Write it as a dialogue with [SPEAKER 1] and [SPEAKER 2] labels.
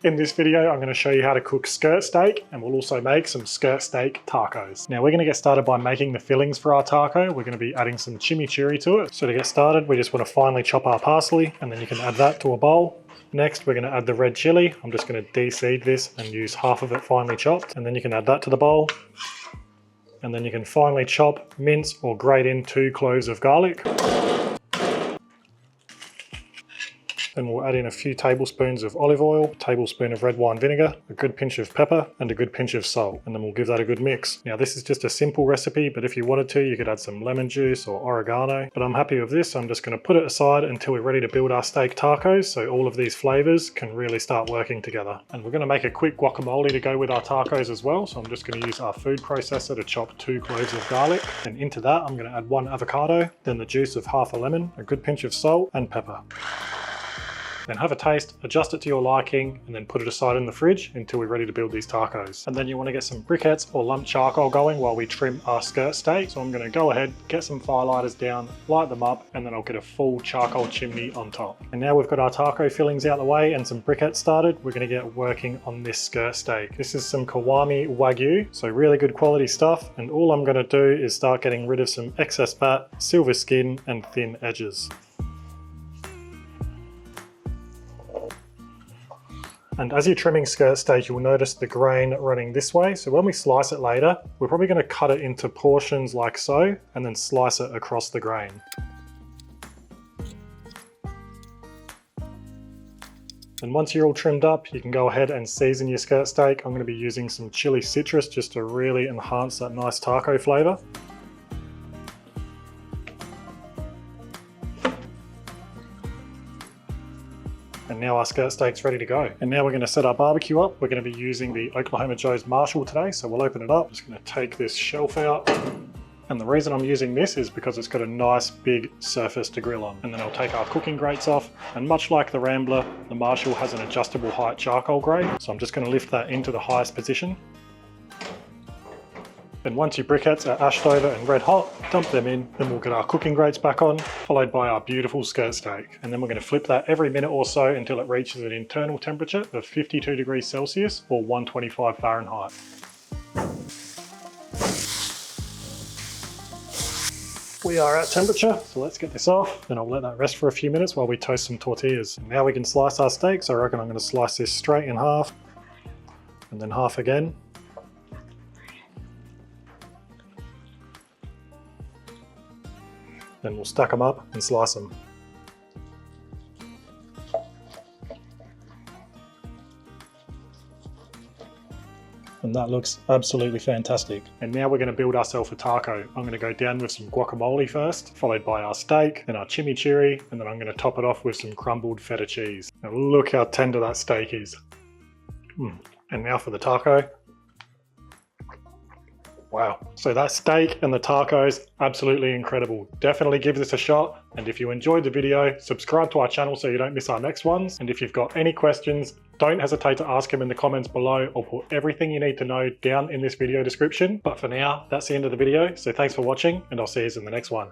[SPEAKER 1] In this video, I'm going to show you how to cook skirt steak, and we'll also make some skirt steak tacos. Now we're going to get started by making the fillings for our taco. We're going to be adding some chimichurri to it. So to get started, we just want to finely chop our parsley, and then you can add that to a bowl. Next, we're going to add the red chili. I'm just going to de-seed this and use half of it finely chopped, and then you can add that to the bowl. And then you can finely chop, mince, or grate in 2 cloves of garlic. Then we'll add in a few tablespoons of olive oil, a tablespoon of red wine vinegar, a good pinch of pepper, and a good pinch of salt. And then we'll give that a good mix. Now this is just a simple recipe, but if you wanted to, you could add some lemon juice or oregano. But I'm happy with this, so I'm just going to put it aside until we're ready to build our steak tacos, so all of these flavors can really start working together. And we're going to make a quick guacamole to go with our tacos as well, so I'm just going to use our food processor to chop 2 cloves of garlic. And into that, I'm going to add 1 avocado, then the juice of half a lemon, a good pinch of salt, and pepper. Then have a taste, adjust it to your liking, and then put it aside in the fridge until we're ready to build these tacos. And then you want to get some briquettes or lump charcoal going while we trim our skirt steak. So I'm going to go ahead, get some firelighters down, light them up, and then I'll get a full charcoal chimney on top. And now we've got our taco fillings out the way and some briquettes started, we're going to get working on this skirt steak. This is some Kiwami Wagyu, so really good quality stuff. And all I'm going to do is start getting rid of some excess fat, silver skin, and thin edges. And as you're trimming skirt steak, you'll notice the grain running this way. So when we slice it later, we're probably going to cut it into portions like so, and then slice it across the grain. And once you're all trimmed up, you can go ahead and season your skirt steak. I'm going to be using some chili citrus just to really enhance that nice taco flavor. And now our skirt steak's ready to go. And now we're going to set our barbecue up. We're going to be using the Oklahoma Joe's Marshall today, so we'll open it up. I'm just going to take this shelf out. And the reason I'm using this is because it's got a nice big surface to grill on. And then I'll take our cooking grates off. And much like the Rambler, the Marshall has an adjustable height charcoal grate. So I'm just going to lift that into the highest position. And once your briquettes are ashed over and red hot, dump them in, then we'll get our cooking grates back on, followed by our beautiful skirt steak. And then we're going to flip that every minute or so until it reaches an internal temperature of 52 degrees Celsius or 125 Fahrenheit. We are at temperature, so let's get this off. Then I'll let that rest for a few minutes while we toast some tortillas. And now we can slice our steak, so I reckon I'm going to slice this straight in half, and then half again. Then we'll stack them up and slice them. And that looks absolutely fantastic. And now we're going to build ourselves a taco. I'm going to go down with some guacamole first, followed by our steak, then our chimichurri, and then I'm going to top it off with some crumbled feta cheese. Now look how tender that steak is. And now for the taco. Wow, so that steak and the tacos, absolutely incredible. Definitely give this a shot. And if you enjoyed the video, subscribe to our channel so you don't miss our next ones. And if you've got any questions, don't hesitate to ask them in the comments below, or put everything you need to know down in this video description. But for now, that's the end of the video. So thanks for watching, and I'll see you in the next one.